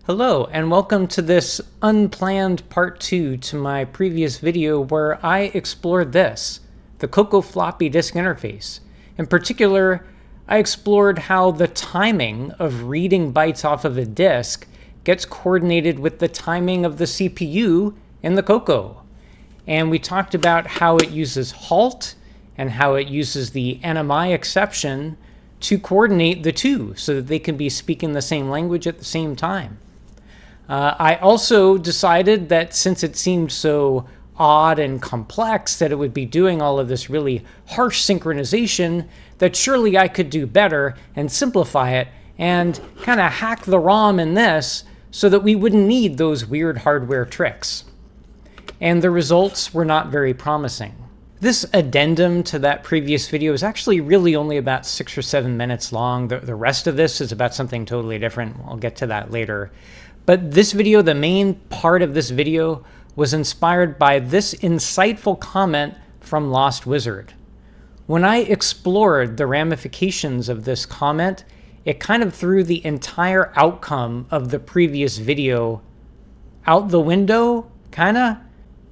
Hello, and welcome to this unplanned part 2 to my previous video where I explored this, the CoCo Floppy Disk interface. In particular, I explored how the timing of reading bytes off of a disk gets coordinated with the timing of the CPU in the CoCo. And we talked about how it uses halt and how it uses the NMI exception to coordinate the two so that they can be speaking the same language at the same time. I also decided that since it seemed so odd and complex that it would be doing all of this really harsh synchronization, that surely I could do better and simplify it and kind of hack the ROM in this so that we wouldn't need those weird hardware tricks. And the results were not very promising. This addendum to that previous video is actually really only about 6 or 7 minutes long. The rest of this is about something totally different. I'll get to that later. But this video, the main part of this video, was inspired by this insightful comment from Lost Wizard. When I explored the ramifications of this comment, it kind of threw the entire outcome of the previous video out the window, kinda.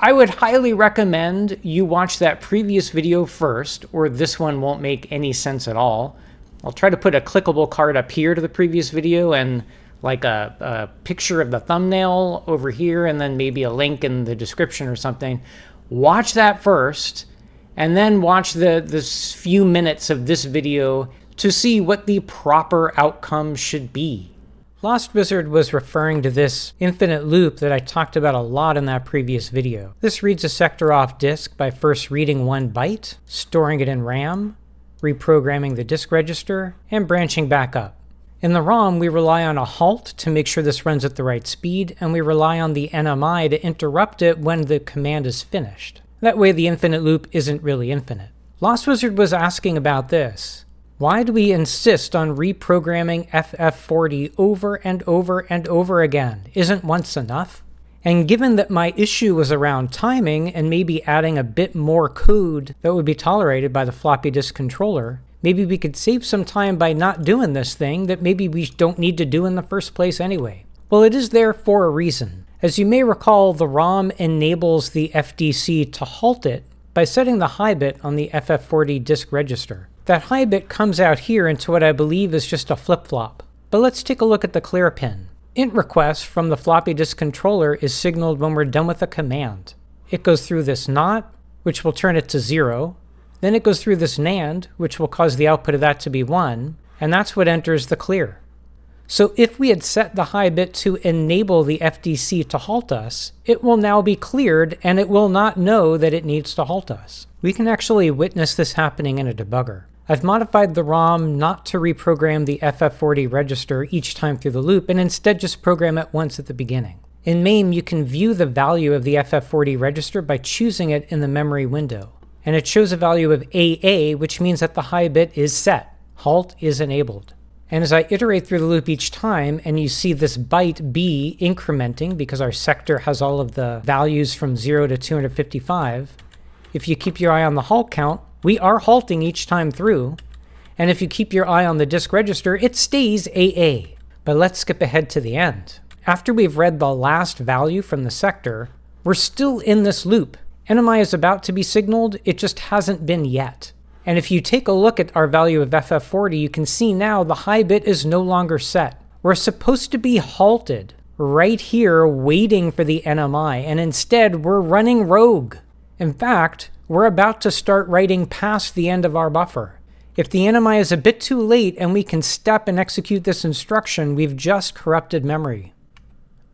I would highly recommend you watch that previous video first, or this one won't make any sense at all. I'll try to put a clickable card up here to the previous video and like a picture of the thumbnail over here, and then maybe a link in the description or something. Watch that first, and then watch this few minutes of this video to see what the proper outcome should be. Lost Wizard was referring to this infinite loop that I talked about a lot in that previous video. This reads a sector off disk by first reading 1 byte, storing it in RAM, reprogramming the disk register, and branching back up. In the ROM, we rely on a halt to make sure this runs at the right speed, and we rely on the NMI to interrupt it when the command is finished. That way the infinite loop isn't really infinite. Lost Wizard was asking about this. Why do we insist on reprogramming FF40 over and over and over again? Isn't once enough? And given that my issue was around timing and maybe adding a bit more code that would be tolerated by the floppy disk controller, maybe we could save some time by not doing this thing that maybe we don't need to do in the first place anyway. Well, it is there for a reason. As you may recall, the ROM enables the FDC to halt it by setting the high bit on the FF40 disk register. That high bit comes out here into what I believe is just a flip-flop. But let's take a look at the clear pin. Int request from the floppy disk controller is signaled when we're done with a command. It goes through this NOT, which will turn it to 0. Then it goes through this NAND, which will cause the output of that to be 1, and that's what enters the clear. So if we had set the high bit to enable the FDC to halt us, it will now be cleared and it will not know that it needs to halt us. We can actually witness this happening in a debugger. I've modified the ROM not to reprogram the FF40 register each time through the loop and instead just program it once at the beginning. In MAME, you can view the value of the FF40 register by choosing it in the memory window. And it shows a value of AA, which means that the high bit is set. Halt is enabled. And as I iterate through the loop each time, and you see this byte B incrementing because our sector has all of the values from 0 to 255, if you keep your eye on the halt count, we are halting each time through. And if you keep your eye on the disk register, it stays AA. But let's skip ahead to the end. After we've read the last value from the sector, we're still in this loop. NMI is about to be signaled, it just hasn't been yet. And if you take a look at our value of FF40, you can see now the high bit is no longer set. We're supposed to be halted right here waiting for the NMI, and instead we're running rogue. In fact, we're about to start writing past the end of our buffer. If the NMI is a bit too late and we can step and execute this instruction, we've just corrupted memory.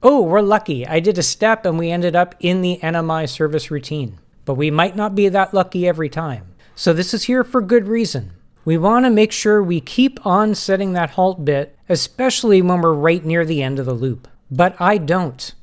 Oh, we're lucky. I did a step and we ended up in the NMI service routine. But we might not be that lucky every time. So this is here for good reason. We want to make sure we keep on setting that halt bit, especially when we're right near the end of the loop. But I don't.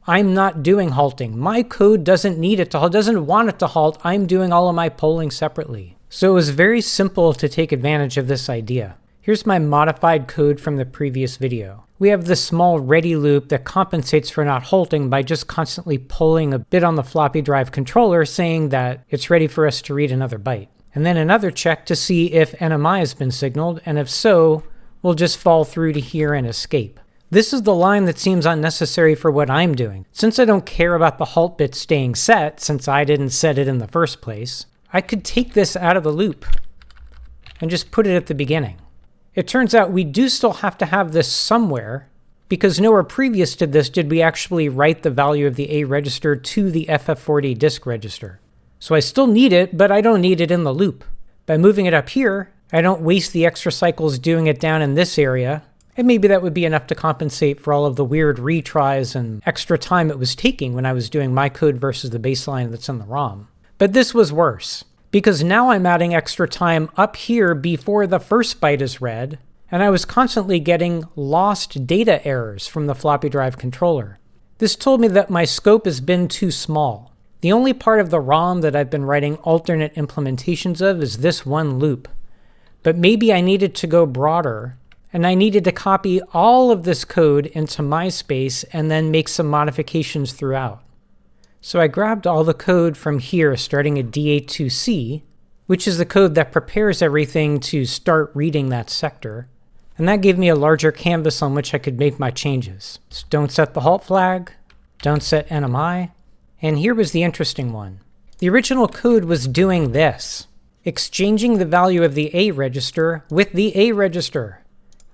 I'm not doing halting. My code doesn't need it to halt, doesn't want it to halt. I'm doing all of my polling separately. So it was very simple to take advantage of this idea. Here's my modified code from the previous video. We have this small ready loop that compensates for not halting by just constantly pulling a bit on the floppy drive controller saying that it's ready for us to read another byte. And then another check to see if NMI has been signaled, and if so, we'll just fall through to here and escape. This is the line that seems unnecessary for what I'm doing. Since I don't care about the halt bit staying set, since I didn't set it in the first place, I could take this out of the loop and just put it at the beginning. It turns out we do still have to have this somewhere, because nowhere previous to this did we actually write the value of the A register to the FF40 disk register. So I still need it, but I don't need it in the loop. By moving it up here, I don't waste the extra cycles doing it down in this area, and maybe that would be enough to compensate for all of the weird retries and extra time it was taking when I was doing my code versus the baseline that's in the ROM. But this was worse, because now I'm adding extra time up here before the first byte is read, and I was constantly getting lost data errors from the floppy drive controller. This told me that my scope has been too small. The only part of the ROM that I've been writing alternate implementations of is this one loop. But maybe I needed to go broader, and I needed to copy all of this code into my space and then make some modifications throughout. So I grabbed all the code from here starting at D82C, which is the code that prepares everything to start reading that sector, and that gave me a larger canvas on which I could make my changes. So don't set the halt flag, don't set NMI, and here was the interesting one. The original code was doing this, exchanging the value of the A register with the A register.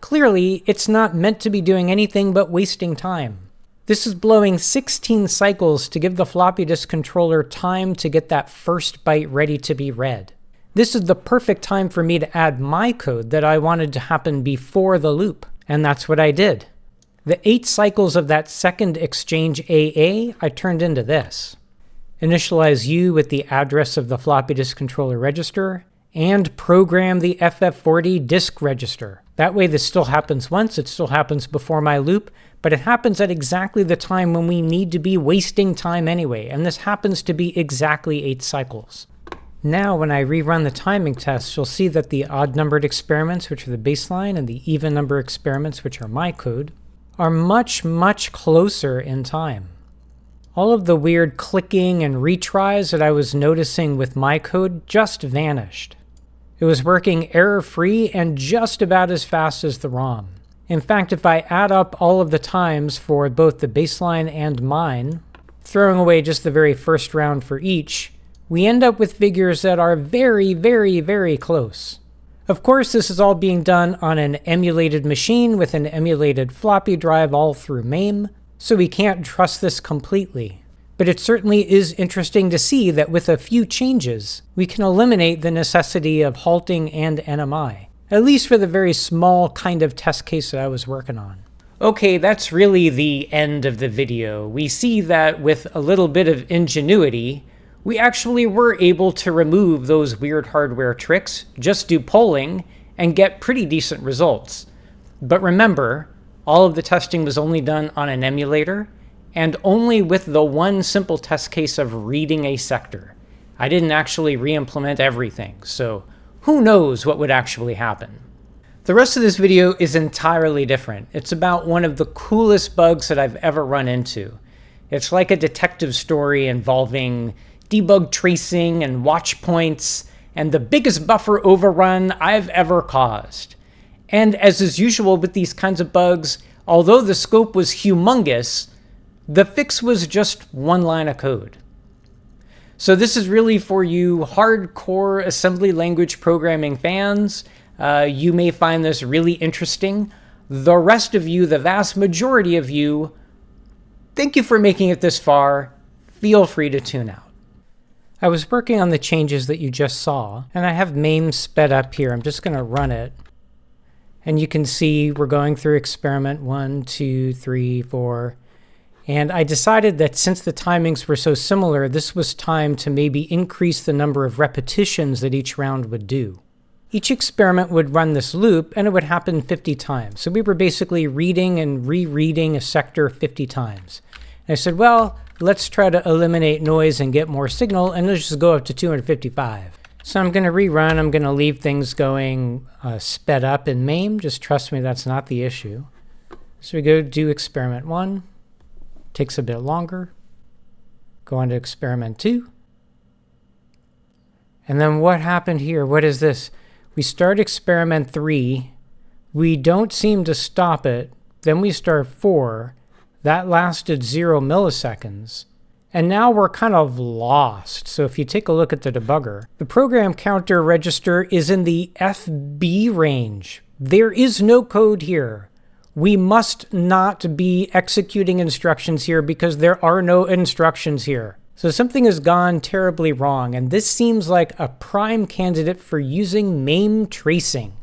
Clearly, it's not meant to be doing anything but wasting time. This is blowing 16 cycles to give the floppy disk controller time to get that first byte ready to be read. This is the perfect time for me to add my code that I wanted to happen before the loop, and that's what I did. The 8 cycles of that second exchange AA I turned into this. Initialize U with the address of the floppy disk controller register, and program the FF40 disk register. That way this still happens once, it still happens before my loop, but it happens at exactly the time when we need to be wasting time anyway, and this happens to be exactly 8 cycles. Now when I rerun the timing test, you'll see that the odd-numbered experiments, which are the baseline, and the even number experiments, which are my code, are much, much closer in time. All of the weird clicking and retries that I was noticing with my code just vanished. It was working error-free and just about as fast as the ROM. In fact, if I add up all of the times for both the baseline and mine, throwing away just the very first round for each, we end up with figures that are very, very, very close. Of course, this is all being done on an emulated machine with an emulated floppy drive all through MAME, so we can't trust this completely. But it certainly is interesting to see that with a few changes, we can eliminate the necessity of halting and NMI, at least for the very small kind of test case that I was working on. Okay, that's really the end of the video. We see that with a little bit of ingenuity, we actually were able to remove those weird hardware tricks, just do polling, and get pretty decent results. But remember, all of the testing was only done on an emulator, and only with the one simple test case of reading a sector. I didn't actually re-implement everything, so who knows what would actually happen. The rest of this video is entirely different. It's about one of the coolest bugs that I've ever run into. It's like a detective story involving debug tracing and watch points, and the biggest buffer overrun I've ever caused. And as is usual with these kinds of bugs, although the scope was humongous, the fix was just one line of code. So this is really for you hardcore assembly language programming fans. You may find this really interesting. The rest of you, the vast majority of you, thank you for making it this far. Feel free to tune out. I was working on the changes that you just saw, and I have MAME sped up here. I'm just going to run it. And you can see we're going through experiment 1, 2, 3, 4. And I decided that since the timings were so similar, this was time to maybe increase the number of repetitions that each round would do. Each experiment would run this loop, and it would happen 50 times. So we were basically reading and rereading a sector 50 times. And I said, well, let's try to eliminate noise and get more signal, and let's just go up to 255. So I'm going to rerun. I'm going to leave things going sped up in MAME. Just trust me, that's not the issue. So we go do experiment 1. Takes a bit longer. Go on to experiment 2. And then what happened here? What is this? We start experiment 3. We don't seem to stop it, then we start 4. That lasted 0 milliseconds. And now we're kind of lost. So if you take a look at the debugger, the program counter register is in the FB range. There is no code here. We must not be executing instructions here because there are no instructions here. So something has gone terribly wrong, and this seems like a prime candidate for using MAME tracing.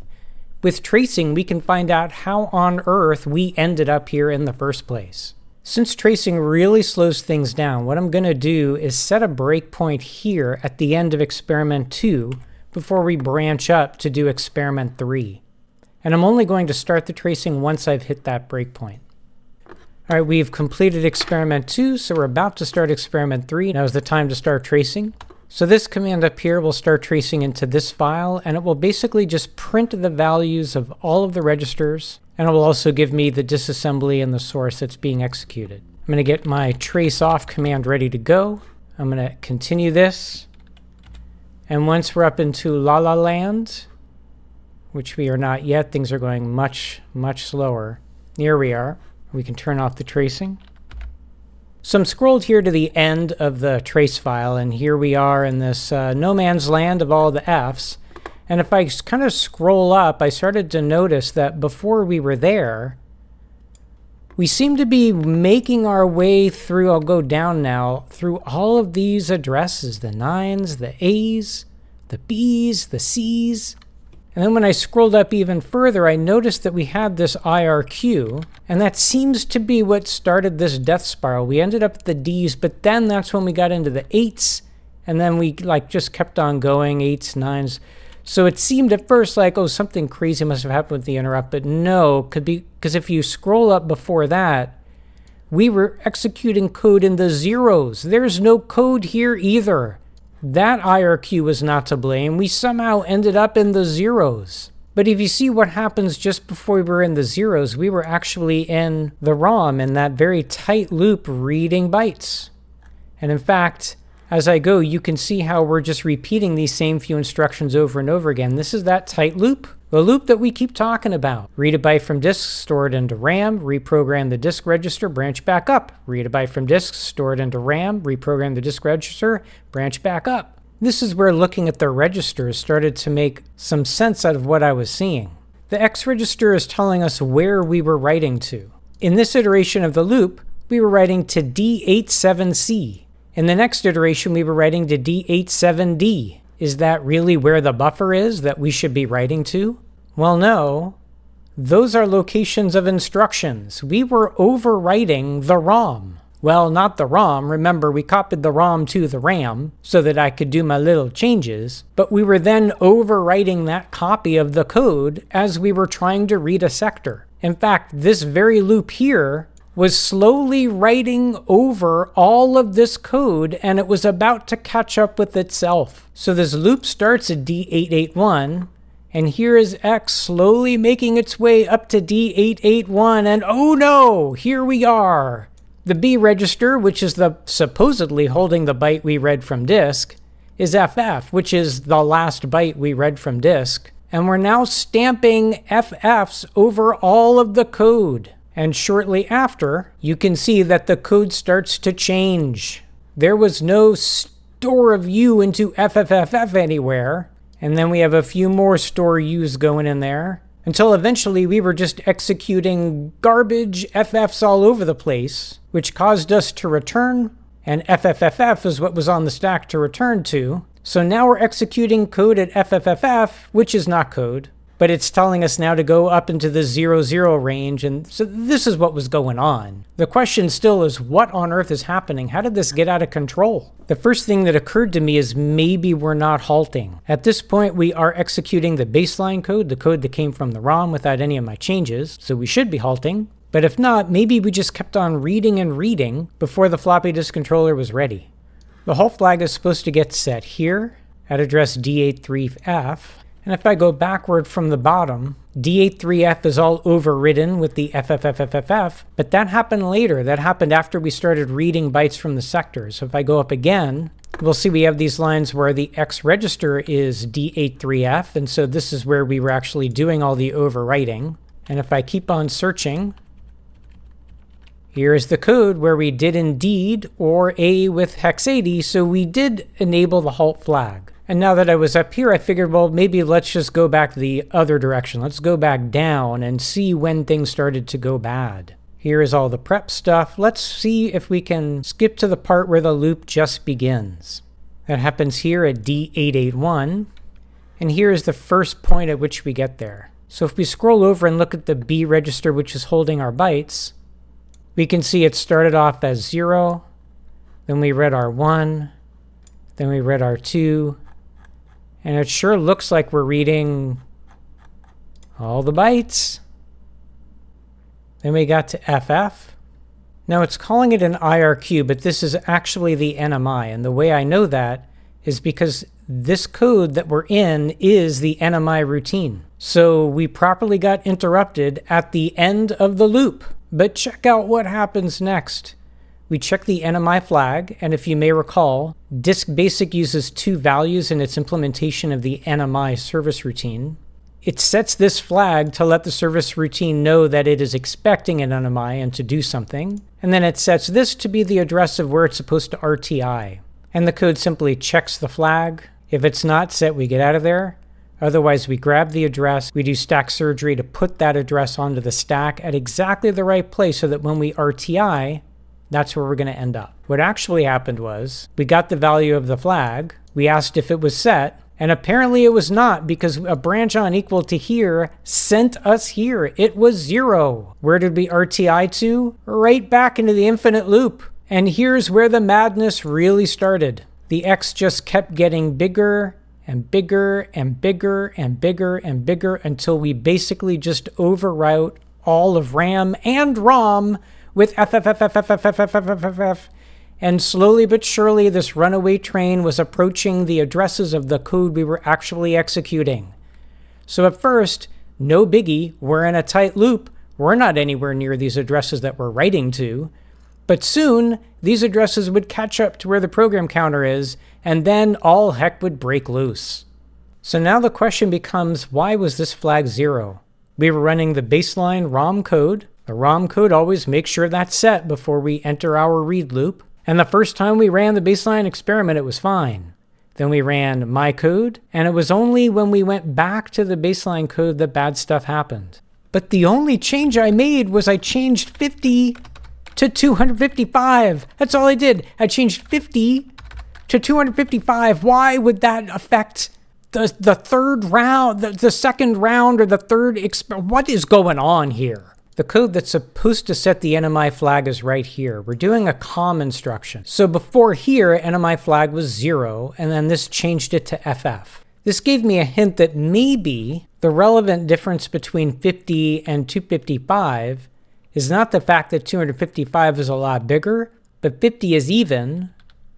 With tracing, we can find out how on earth we ended up here in the first place. Since tracing really slows things down, what I'm going to do is set a breakpoint here at the end of experiment 2 before we branch up to do experiment 3. And I'm only going to start the tracing once I've hit that breakpoint. All right, we've completed experiment 2, so we're about to start experiment 3. Now is the time to start tracing. So this command up here will start tracing into this file, and it will basically just print the values of all of the registers, and it will also give me the disassembly and the source that's being executed. I'm going to get my trace off command ready to go. I'm going to continue this, and once we're up into La La Land, which we are not yet, things are going much, much slower. Here we are. We can turn off the tracing. So I'm scrolled here to the end of the trace file, and here we are in this no man's land of all the F's. And if I kind of scroll up, I started to notice that before we were there, we seem to be making our way through, I'll go down now, through all of these addresses, the 9s, the A's, the B's, the C's. And then when I scrolled up even further, I noticed that we had this IRQ, and that seems to be what started this death spiral. We ended up at the D's, but then that's when we got into the 8s, and then we just kept on going, 8s, 9s. So it seemed at first like, oh, something crazy must have happened with the interrupt, but no, could be because if you scroll up before that, we were executing code in the 0s. There's no code here either. That IRQ was not to blame. We somehow ended up in the 0s. But if you see what happens just before we were in the 0s, we were actually in the ROM in that very tight loop reading bytes. And in fact, as I go, you can see how we're just repeating these same few instructions over and over again. This is that tight loop, the loop that we keep talking about. Read a byte from disk, store it into RAM, reprogram the disk register, branch back up. Read a byte from disk, store it into RAM, reprogram the disk register, branch back up. This is where looking at the registers started to make some sense out of what I was seeing. The X register is telling us where we were writing to. In this iteration of the loop, we were writing to D87C. In the next iteration, we were writing to D87D. Is that really where the buffer is that we should be writing to? Well, no. Those are locations of instructions. We were overwriting the ROM. Well, not the ROM. Remember, we copied the ROM to the RAM so that I could do my little changes, but we were then overwriting that copy of the code as we were trying to read a sector. In fact, this very loop here was slowly writing over all of this code, and it was about to catch up with itself. So this loop starts at D881, and here is X slowly making its way up to D881, and oh no, here we are. The B register, which is the supposedly holding the byte we read from disk, is FF, which is the last byte we read from disk, and we're now stamping FFs over all of the code. And shortly after, you can see that the code starts to change. There was no store of U into FFFF anywhere. And then we have a few more store U's going in there. Until eventually we were just executing garbage FFs all over the place, which caused us to return. And FFFF is what was on the stack to return to. So now we're executing code at FFFF, which is not code. But it's telling us now to go up into the 00 range, and so this is what was going on. The question still is, what on earth is happening? How did this get out of control? The first thing that occurred to me is maybe we're not halting. At this point, we are executing the baseline code, the code that came from the ROM without any of my changes, so we should be halting. But if not, maybe we just kept on reading and reading before the floppy disk controller was ready. The halt flag is supposed to get set here at address D83F. And if I go backward from the bottom, D83F is all overridden with the FFFFFF, but that happened later. That happened after we started reading bytes from the sectors. So if I go up again, we'll see we have these lines where the X register is D83F, and so this is where we were actually doing all the overwriting. And if I keep on searching, Here is the code where we did indeed, or A with hex 80, so we did enable the halt flag. And now that I was up here, I figured, well, maybe let's just go back the other direction. Let's go back down and see when things started to go bad. Here is all the prep stuff. Let's see if we can skip to the part where the loop just begins. That happens here at D881. And here is the first point at which we get there. So if we scroll over and look at the B register, which is holding our bytes, we can see it started off as 0, then we read our 1, then we read our 2, and it sure looks like we're reading all the bytes. Then we got to FF. Now it's calling it an IRQ, but this is actually the NMI, and the way I know that is because this code that we're in is the NMI routine. So we properly got interrupted at the end of the loop. But check out what happens next. We check the NMI flag, and if you may recall, Disk Basic uses 2 values in its implementation of the NMI service routine. It sets this flag to let the service routine know that it is expecting an NMI and to do something, and then it sets this to be the address of where it's supposed to RTI. And the code simply checks the flag. If it's not set, we get out of there. Otherwise, we grab the address, we do stack surgery to put that address onto the stack at exactly the right place so that when we RTI, that's where we're going to end up. What actually happened was, we got the value of the flag, we asked if it was set, and apparently it was not, because a branch on equal to here sent us here. It was 0. Where did we RTI to? Right back into the infinite loop. And here's where the madness really started. The X just kept getting bigger and bigger and bigger and bigger and bigger until we basically just overwrote all of RAM and ROM with FFFFFFFFFFF. And slowly but surely, this runaway train was approaching the addresses of the code we were actually executing. So at first, no biggie, we're in a tight loop. We're not anywhere near these addresses that we're writing to. But soon, these addresses would catch up to where the program counter is, and then all heck would break loose. So now the question becomes, why was this flag 0? We were running the baseline ROM code. The ROM code always makes sure that's set before we enter our read loop. And the first time we ran the baseline experiment, it was fine. Then we ran my code, and it was only when we went back to the baseline code that bad stuff happened. But the only change I made was I changed 50 to 255. That's all I did. I changed 50 to 255. Why would that affect the third round, the second round, or the third experiment? What is going on here? The code that's supposed to set the NMI flag is right here. We're doing a COM instruction. So before here, NMI flag was 0, and then this changed it to FF. This gave me a hint that maybe the relevant difference between 50 and 255 is not the fact that 255 is a lot bigger, but 50 is even,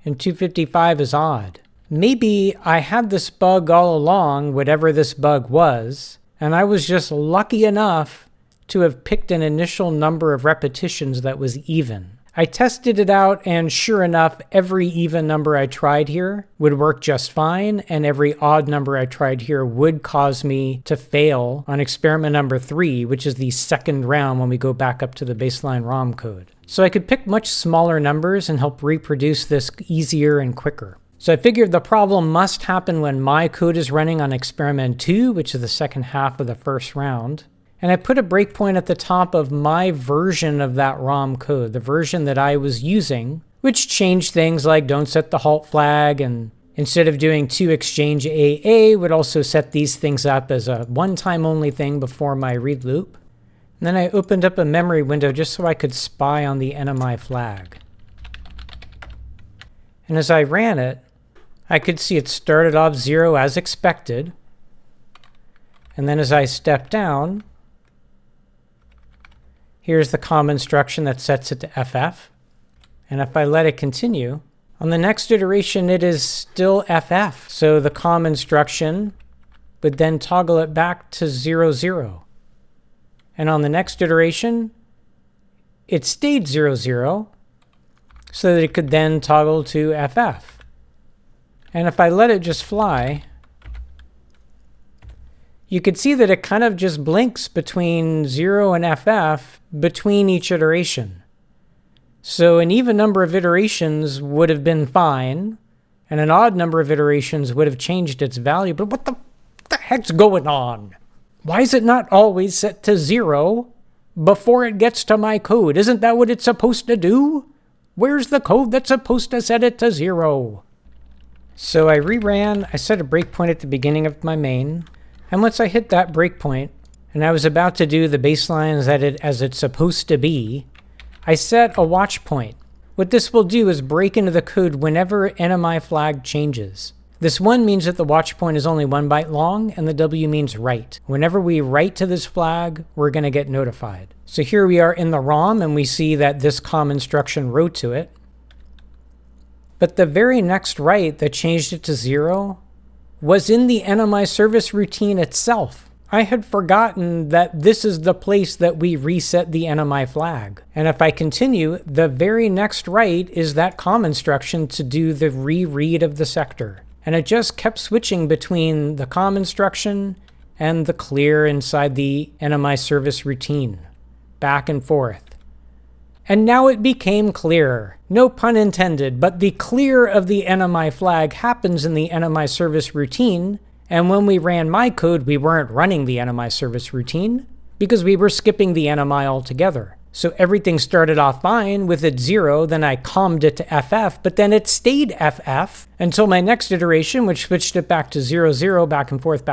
and 255 is odd. Maybe I had this bug all along, whatever this bug was, and I was just lucky enough to have picked an initial number of repetitions that was even. I tested it out, and sure enough, every even number I tried here would work just fine, and every odd number I tried here would cause me to fail on experiment number 3, which is the second round when we go back up to the baseline ROM code. So I could pick much smaller numbers and help reproduce this easier and quicker. So I figured the problem must happen when my code is running on experiment 2, which is the second half of the first round. And I put a breakpoint at the top of my version of that ROM code, the version that I was using, which changed things like don't set the halt flag, and instead of doing 2 exchange AA, would also set these things up as a one-time only thing before my read loop. And then I opened up a memory window just so I could spy on the NMI flag. And as I ran it, I could see it started off 0 as expected. And then as I stepped down, here's the COM instruction that sets it to FF. And if I let it continue, on the next iteration, it is still FF. So the COM instruction would then toggle it back to 0, 0. And on the next iteration, it stayed 0, 0, so that it could then toggle to FF. And if I let it just fly, you could see that it kind of just blinks between 0 and FF between each iteration. So an even number of iterations would have been fine, and an odd number of iterations would have changed its value. But what the heck's going on? Why is it not always set to 0 before it gets to my code? Isn't that what it's supposed to do? Where's the code that's supposed to set it to 0? So I reran, I set a breakpoint at the beginning of my main, and once I hit that breakpoint, and I was about to do the baseline as it's supposed to be, I set a watch point. What this will do is break into the code whenever NMIFLG changes. This 1 means that the watch point is only 1 byte long, and the W means write. Whenever we write to this flag, we're going to get notified. So here we are in the ROM, and we see that this COM instruction wrote to it. But the very next write that changed it to 0 was in the NMI service routine itself. I had forgotten that this is the place that we reset the NMI flag. And if I continue, the very next write is that COM instruction to do the reread of the sector. And it just kept switching between the COM instruction and the clear inside the NMI service routine, back and forth. And now it became clearer. No pun intended, but the clear of the NMI flag happens in the NMI service routine, and when we ran my code, we weren't running the NMI service routine because we were skipping the NMI altogether. So everything started off fine with it 0, then I commed it to FF, but then it stayed FF until my next iteration, which switched it back to 0, 0, back and forth,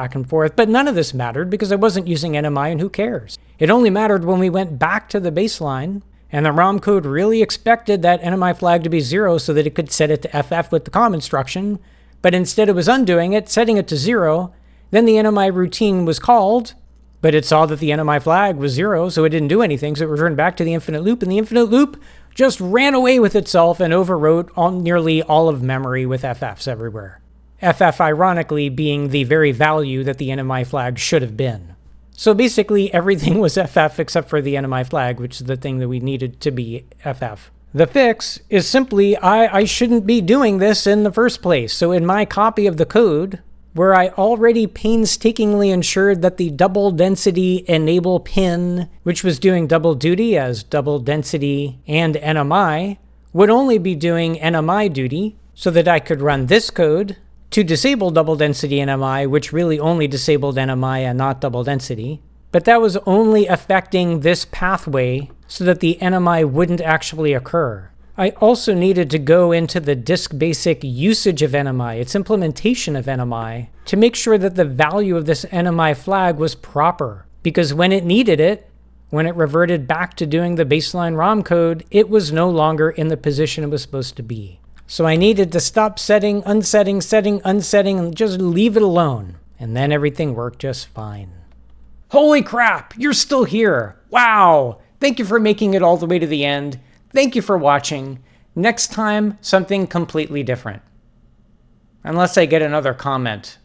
but none of this mattered because I wasn't using NMI, and who cares? It only mattered when we went back to the baseline, and the ROM code really expected that NMI flag to be 0 so that it could set it to FF with the COM instruction, but instead it was undoing it, setting it to 0, then the NMI routine was called, but it saw that the NMI flag was 0, so it didn't do anything, so it returned back to the infinite loop, and the infinite loop just ran away with itself and overwrote nearly all of memory with FFs everywhere. FF, ironically, being the very value that the NMI flag should have been. So basically, everything was FF except for the NMI flag, which is the thing that we needed to be FF. The fix is simply, I shouldn't be doing this in the first place. So in my copy of the code, where I already painstakingly ensured that the double density enable pin, which was doing double duty as double density and NMI, would only be doing NMI duty so that I could run this code to disable double density NMI, which really only disabled NMI and not double density. But that was only affecting this pathway so that the NMI wouldn't actually occur. I also needed to go into the disk basic usage of NMI, its implementation of NMI, to make sure that the value of this NMI flag was proper. Because when it needed it, when it reverted back to doing the baseline ROM code, it was no longer in the position it was supposed to be. So I needed to stop setting, unsetting, setting, unsetting, and just leave it alone. And then everything worked just fine. Holy crap, you're still here. Wow. Thank you for making it all the way to the end. Thank you for watching. Next time, something completely different. Unless I get another comment